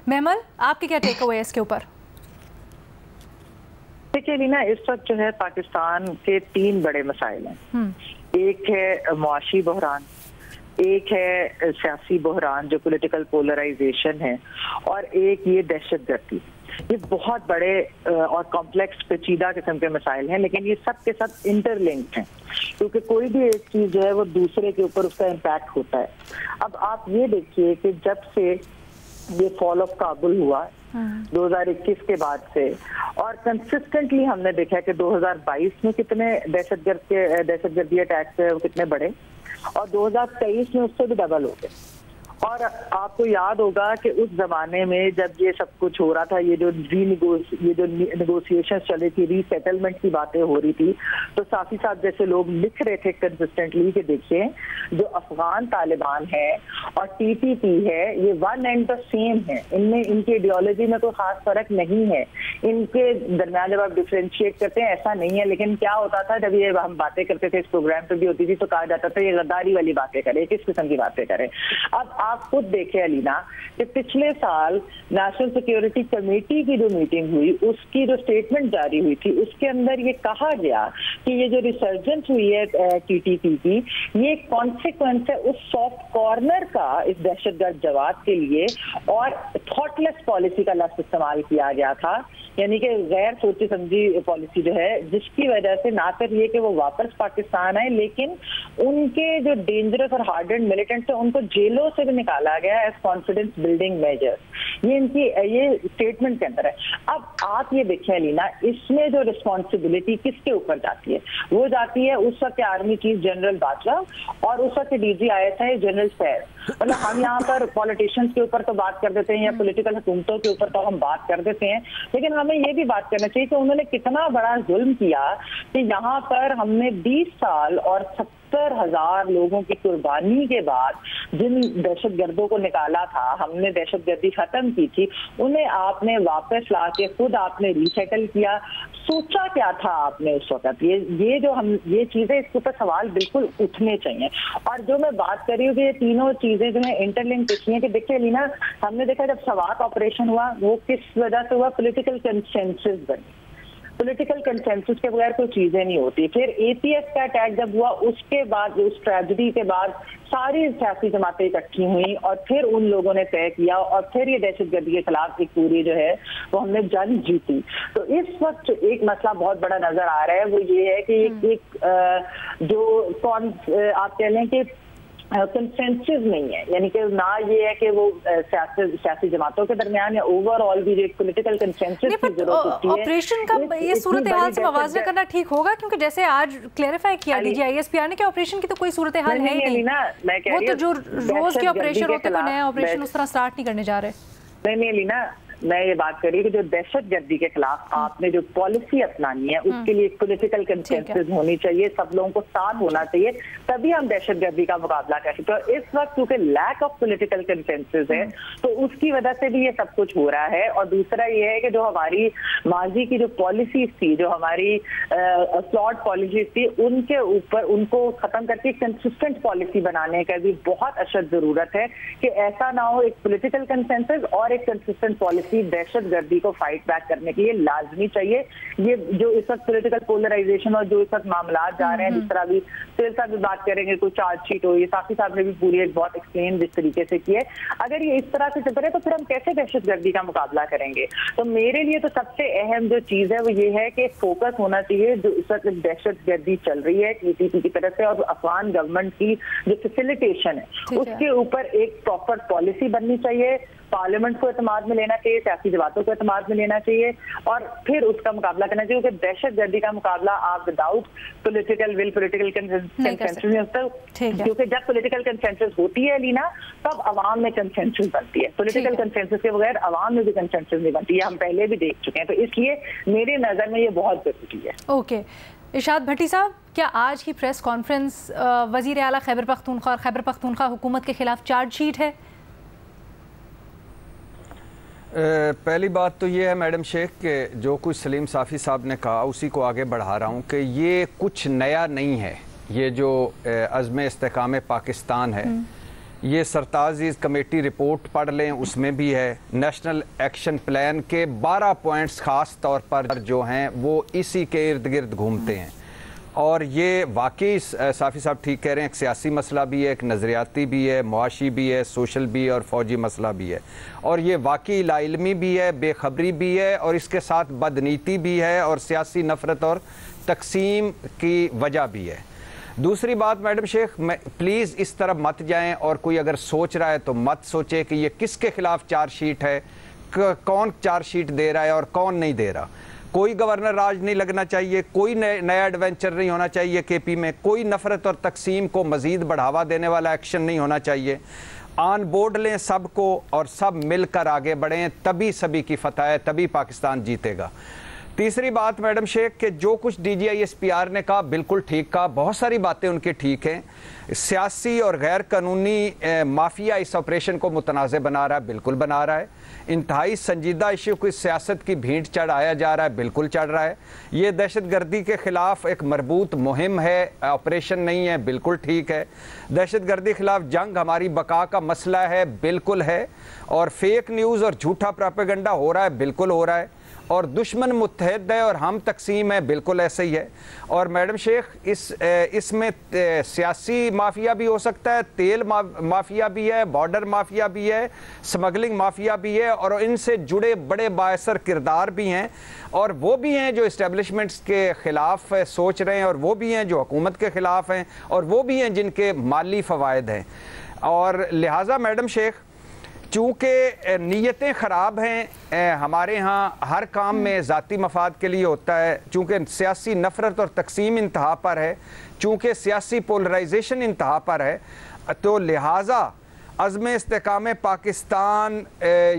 महमल, आपके क्या take away है इसके ऊपर? देखिए लीना, इस वक्त जो है पाकिस्तान के 3 बड़े मसाइल हैं। एक है मुआशी बहरान, एक है सियासी बहरान जो पॉलिटिकल पोलराइजेशन है, और एक ये दहशतगर्दी। ये बहुत बड़े और कॉम्प्लेक्स पेचीदा किस्म के मसाइल हैं, लेकिन ये सब के सब इंटरलिंक्ड हैं, क्योंकि कोई भी एक चीज जो है वो दूसरे के ऊपर उसका इम्पैक्ट होता है। अब आप ये देखिए कि जब से ये फॉल ऑफ काबुल हुआ 2021 के बाद से, और कंसिस्टेंटली हमने देखा कि 2022 में कितने दहशतगर्दी अटैक्स है वो कितने बड़े, और 2023 में उससे भी डबल हो गए। और आपको याद होगा कि उस जमाने में जब ये सब कुछ हो रहा था, ये जो नेगोशिएशन चल रही थी, रीसेटलमेंट की बातें हो रही थी, तो साफी साहब जैसे लोग लिख रहे थे कंसिस्टेंटली कि देखिए जो अफगान तालिबान है और टीटीपी है, ये वन एंड द सेम है, इनमें इनकी आइडियोलॉजी में कोई खास फर्क नहीं है, इनके दरमियान जब आप डिफ्रेंशिएट करते हैं ऐसा नहीं है। लेकिन क्या होता था, जब ये हम बातें करते थे, इस प्रोग्राम पे भी होती थी, तो कहा जाता था ये गद्दारी वाली बातें करें, किस किस्म की बातें करें। अब आप खुद देखें अलीना कि पिछले साल नेशनल सिक्योरिटी कमेटी की जो मीटिंग हुई, उसकी जो स्टेटमेंट जारी हुई थी, उसके अंदर ये कहा गया कि ये जो रिसर्जेंस हुई है टीटीपी की, ये कॉन्सिक्वेंस है उस सॉफ्ट कॉर्नर का इस दहशतगर्द जवाब के लिए, और थॉटलेस पॉलिसी का लफ्ज इस्तेमाल किया गया था, यानी कि गैर सोची समझी पॉलिसी जो है, जिसकी वजह से ना सिर्फ ये कि वो वापस पाकिस्तान आए, लेकिन उनके जो डेंजरस और हार्डेंड मिलिटेंट्स है उनको जेलों से भी निकाला गया एज कॉन्फिडेंस बिल्डिंग मेजर्स। ये इनकी ये स्टेटमेंट के अंदर है। अब आप ये देखें अलीना, इसमें जो रिस्पॉन्सिबिलिटी किसके ऊपर जाती है? वो जाती है उस वक्त आर्मी चीफ जनरल बाजवा और उस वक्त DGISI जनरल फैर। मतलब हम यहाँ पर पॉलिटिशियंस के ऊपर तो बात कर देते हैं या पॉलिटिकल हुकूमतों के ऊपर तो हम बात कर देते हैं, लेकिन हमें ये भी बात करना चाहिए कि उन्होंने कितना बड़ा जुल्म किया कि यहाँ पर हमने 20 साल और 70,000 लोगों की कुर्बानी के बाद जिन दहशतगर्दों को निकाला था, हमने दहशतगर्दी खत्म की थी, उन्हें आपने वापस ला के खुद आपने रीसेटल किया। सोचा क्या था आपने उस वक्त? ये चीजें, इसके ऊपर सवाल बिल्कुल उठने चाहिए। और जो मैं बात कर रही हूँ कि ये तीनों चीजें जो है इंटरलिंक इसलिए हैं कि देखिए लीना, हमने देखा जब सवात ऑपरेशन हुआ वो किस वजह से हुआ? पॉलिटिकल कंसेंसस बनी। पॉलिटिकल कंसेंसस के बगैर कोई चीजें नहीं होती। फिर APS का अटैक जब हुआ, उसके बाद उस ट्रेजेडी के बाद सारी सियासी जमातें इकट्ठी हुई और फिर उन लोगों ने तय किया, और फिर ये दहशतगर्दी के खिलाफ एक पूरी जो है वो हमने जंग जीती। तो इस वक्त एक मसला बहुत बड़ा नजर आ रहा है, वो ये है कि आप कह लें कि कंसेंसस नहीं है, यानी कि ना ये है कि वो सियासी जमातों के दरमियान या ओवरऑल भी जो एक पॉलिटिकल कंसेंसस की जरूरत होती है। ऑपरेशन का ये सूरत हाल से मवाजना करना ठीक होगा, क्योंकि जैसे आज क्लेरिफाई किया DGISPR ने कि ऑपरेशन की तो कोई सूरत हाल है ही नहीं। वो तो जो रोज के ऑपरेशन होते हैं, नया ऑपरेशन उस तरह स्टार्ट नहीं करने जा रहे। नहीं लीना, मैं ये बात कर रही हूँ कि जो दहशतगर्दी के खिलाफ आपने जो पॉलिसी अपनानी है, उसके लिए एक पॉलिटिकल कंसेंसस होनी चाहिए, सब लोगों को साथ होना चाहिए, तभी हम दहशतगर्दी का मुकाबला कर सकते हैं। इस वक्त क्योंकि लैक ऑफ पॉलिटिकल कंसेंसस है, तो उसकी वजह से भी ये सब कुछ हो रहा है। और दूसरा ये है कि जो हमारी माजी की जो पॉलिसीज थी, जो हमारी फ्लॉड पॉलिसीज थी, उनके ऊपर उनको खत्म करके कंसिस्टेंट पॉलिसी बनाने का भी बहुत अशद जरूरत है कि ऐसा ना हो। एक पॉलिटिकल कंसेंसस और एक कंसिस्टेंट पॉलिसी दहशतगर्दी को फाइट बैक करने के लिए लाजमी चाहिए। ये जो इस वक्त पॉलिटिकल पोलराइजेशन और जो इस वक्त मामला जा रहे हैं, जिस तरह भी सिर साहब भी बात करेंगे, कोई चार्जशीट हो, ये साफी साहब ने भी पूरी एक बहुत एक्सप्लेन जिस तरीके से की है, अगर ये इस तरह से चल रहा है तो फिर हम कैसे दहशतगर्दी का मुकाबला करेंगे? तो मेरे लिए तो सबसे अहम जो चीज है वो ये है कि फोकस होना चाहिए जो इस वक्त दहशतगर्दी चल रही है TTP की तरफ से और अफगान गवर्नमेंट की जो फैसिलिटेशन है, उसके ऊपर एक प्रॉपर पॉलिसी बननी चाहिए। पार्लियामेंट को एतमाद में लेना चाहिए, सियासी जमातों को एतमाद में लेना चाहिए, और फिर उसका मुकाबला करना चाहिए। क्योंकि दहशतगर्दी का मुकाबला आप without political will, political consensus नहीं होता, क्योंकि जब पॉलिटिकल कंसेंसस होती है लीना, तब अवाम में कंसेंसस बनती है। पॉलिटिकल कंसेंसस के बगैर अवाम में भी कंसेंसस नहीं बनती है, हम पहले भी देख चुके हैं। तो इसलिए मेरे नजर में ये बहुत जरूरी है। ओके, इरशाद भट्टी साहब, क्या आज की प्रेस कॉन्फ्रेंस वजीर आला खैबर पख्तूनख्वा और खैबर पख्तूनख्वा हुकूमत के खिलाफ चार्जशीट है? पहली बात तो ये है मैडम शेख कि जो कुछ सलीम साफ़ी साहब ने कहा उसी को आगे बढ़ा रहा हूँ कि ये कुछ नया नहीं है। ये जो अज़्म इस्तेकाम पाकिस्तान है, ये सरताज कमेटी रिपोर्ट पढ़ लें, उसमें भी है। नेशनल एक्शन प्लान के 12 पॉइंट्स ख़ास तौर पर जो हैं वो इसी के इर्द गिर्द घूमते हैं। और ये वाकई साफ़ी साहब ठीक कह रहे हैं, एक सियासी मसला भी है, एक नज़रियाती भी है, मुआशी भी है, सोशल भी है और फ़ौजी मसला भी है। और ये वाकई लाइल्मी भी है, बेखबरी भी है और इसके साथ बदनीति भी है और सियासी नफ़रत और तकसीम की वजह भी है। दूसरी बात मैडम शेख, प्लीज़ इस तरफ मत जाएं और कोई अगर सोच रहा है तो मत सोचे कि ये किसके खिलाफ चार्जशीट है, कौन चार्जशीट दे रहा है और कौन नहीं दे रहा। कोई गवर्नर राज नहीं लगना चाहिए, कोई नया एडवेंचर नहीं होना चाहिए केपी में, कोई नफरत और तकसीम को मजीद बढ़ावा देने वाला एक्शन नहीं होना चाहिए। ऑन बोर्ड लें सबको और सब मिलकर आगे बढ़ें, तभी सभी की फतह है, तभी पाकिस्तान जीतेगा। तीसरी बात मैडम शेख कि जो कुछ DGISPR ने कहा बिल्कुल ठीक कहा, बहुत सारी बातें उनकी ठीक हैं। सियासी और गैर कानूनी माफिया इस ऑपरेशन को मुतनाज़ बना रहा है, बिल्कुल बना रहा है। इंतहाई संजीदा इशू को सियासत की भींट चढ़ाया जा रहा है, बिल्कुल चढ़ रहा है। ये दहशतगर्दी के ख़िलाफ़ एक मरबूत मुहिम है, ऑपरेशन नहीं है, बिल्कुल ठीक है। दहशतगर्दी के ख़िलाफ़ जंग हमारी बका का मसला है, बिल्कुल है। और फेक न्यूज़ और झूठा प्रोपेगेंडा हो रहा है, बिल्कुल हो रहा है। और दुश्मन मुत्तहद है और हम तकसीम है, बिल्कुल ऐसे ही है। और मैडम शेख इसमें सियासी माफिया भी हो सकता है, तेल माफिया भी है, बॉर्डर माफिया भी है, स्मगलिंग माफिया भी है और इनसे जुड़े बड़े बायसर किरदार भी हैं। और वो भी हैं जो इस्टेब्लिशमेंट्स के ख़िलाफ़ सोच रहे हैं और वो भी हैं जो हुकूमत के ख़िलाफ़ हैं और वो भी हैं जिनके माली फ़वायद हैं। और लिहाजा मैडम शेख चूँकि नीयतें ख़राब हैं, हमारे यहाँ हर काम में ज़ाती मफाद के लिए होता है, चूँकि सियासी नफ़रत और तकसीम इंतहा पर है, चूँकि सियासी पोलराइजेशन इंतहा पर है, तो लिहाजा अज़्म इस्तेकाम पाकिस्तान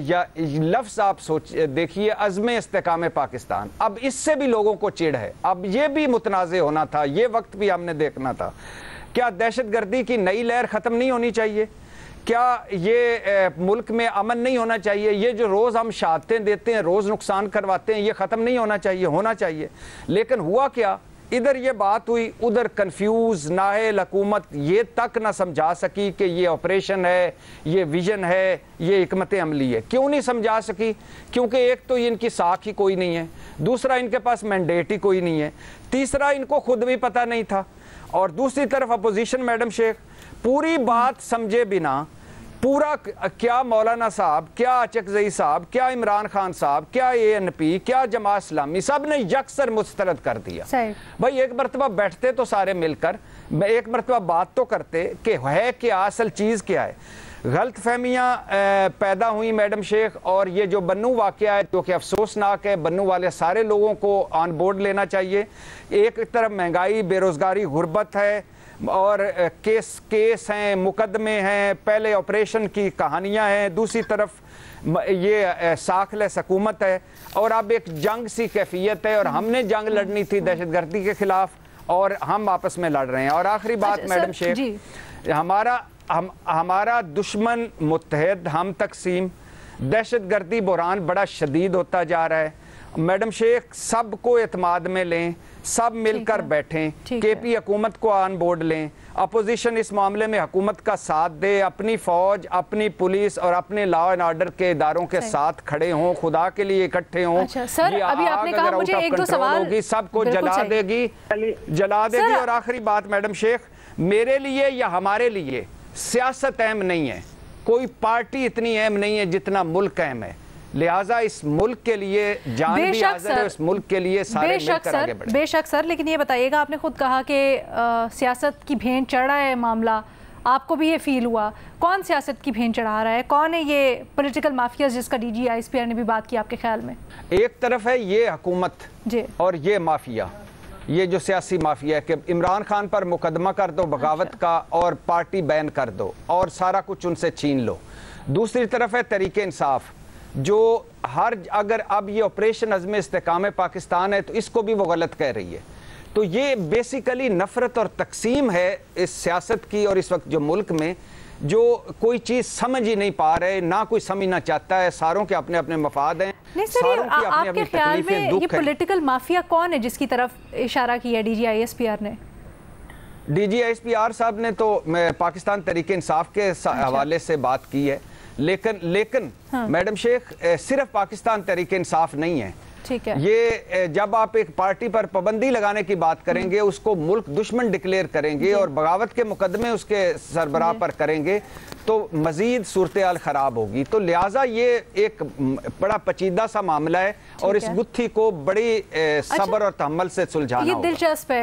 या लफ्ज़ आप सोच देखिए, अज़्म इस्तेकाम पाकिस्तान, अब इससे भी लोगों को चिढ़ है। अब ये भी मुतनाज़े होना था, ये वक्त भी हमने देखना था। क्या दहशतगर्दी की नई लहर ख़त्म नहीं होनी चाहिए? क्या ये मुल्क में अमन नहीं होना चाहिए? ये जो रोज़ हम शहादतें देते हैं, रोज़ नुकसान करवाते हैं, ये ख़त्म नहीं होना चाहिए? होना चाहिए। लेकिन हुआ क्या, इधर ये बात हुई, उधर कंफ्यूज नाअहल हुकूमत ये तक ना समझा सकी कि ये ऑपरेशन है, ये विजन है, ये हिकमत अमली है। क्यों नहीं समझा सकी? क्योंकि एक तो इनकी साख ही कोई नहीं है, दूसरा इनके पास मैंडेट ही कोई नहीं है, तीसरा इनको खुद भी पता नहीं था। और दूसरी तरफ अपोजिशन मैडम शेख पूरी बात समझे बिना, पूरा क्या मौलाना साहब, क्या अचकजई साहब, क्या इमरान खान साहब, क्या ANP, क्या जमात इस्लामी, सब ने यकसर मुस्तरद कर दिया। भाई एक मरतबा बैठते तो सारे मिलकर, एक मरतबा बात तो करते कि है क्या, असल चीज़ क्या है। गलत फहमियाँ पैदा हुई मैडम शेख। और ये जो बन्नू वाक़या है जो कि अफसोसनाक है, बन्नू वाले सारे लोगों को ऑन बोर्ड लेना चाहिए। एक तरफ महंगाई, बेरोज़गारी, गुर्बत है और केस हैं, मुकदमे हैं, पहले ऑपरेशन की कहानियां हैं, दूसरी तरफ ये साखलेस हुकूमत है और अब एक जंग सी कैफियत है और हमने जंग लड़नी थी दहशतगर्दी के खिलाफ और हम आपस में लड़ रहे हैं। और आखिरी बात मैडम शेख, हमारा दुश्मन मुत्तहद, हम तकसीम, दहशतगर्दी बुरान बड़ा शदीद होता जा रहा है। मैडम शेख सबको एतमाद में लें, सब मिलकर बैठें, केपी हुकूमत को ऑन बोर्ड लें, अपोजिशन इस मामले में हुकूमत का साथ दे, अपनी फौज, अपनी पुलिस और अपने लॉ एंड ऑर्डर के इदारों के साथ खड़े हों, खुदा के लिए इकट्ठे हों। सर अभी आपने कहा मुझे एक दो सवाल होगी, सबको जला देगी। और आखिरी बात मैडम शेख, मेरे लिए या हमारे लिए सियासत अहम नहीं है, कोई पार्टी इतनी अहम नहीं है जितना मुल्क अहम है। लिहाजा इस मुल्क के लिए जान भी हाजिर है, इस मुल्क के लिए सारे मिलकर आगे बढ़ें। बेशक सर, लेकिन ये बताइएगा, आपने खुद कहा कि सियासत की भेंट चढ़ा है मामला, आपको भी ये फील हुआ, कौन सियासत की भेंट चढ़ा रहा है? कौन है ये पॉलिटिकल माफिया जिसका DGISPR ने भी बात की आपके ख्याल में? एक तरफ है ये हुकूमत जी और ये माफिया, ये जो सियासी माफिया है कि इमरान खान पर मुकदमा कर दो बगावत का और पार्टी बैन कर दो और सारा कुछ उनसे छीन लो। दूसरी तरफ है तरीके इंसाफ जो अगर अब ये ऑपरेशन अज़्म इस्तेकाम पाकिस्तान है तो इसको भी वो गलत कह रही है। तो ये बेसिकली नफरत और तकसीम है इस सियासत की। और इस वक्त जो मुल्क में जो कोई चीज़ समझ ही नहीं पा रहे, ना कोई समझना चाहता है, सारों के अपने अपने मफाद हैं। आपके ख्याल में ये पॉलिटिकल माफिया कौन है जिसकी तरफ इशारा किया DGISPR ने? DGISPR साहब ने तो पाकिस्तान तहरीक इंसाफ के हवाले से बात की है, लेकिन मैडम शेख सिर्फ पाकिस्तान तहरीक इंसाफ नहीं है। ठीक है। ये जब आप एक पार्टी पर पाबंदी लगाने की बात करेंगे, उसको मुल्क दुश्मन डिक्लेयर करेंगे और बगावत के मुकदमे उसके सरबराह पर करेंगे तो मजीद सूरत हाल खराब होगी। तो लिहाजा ये एक बड़ा पेचीदा सा मामला है और इस गुत्थी को बड़ी सब्र और तहम्मुल से सुलझाना होगा। ये दिलचस्प है।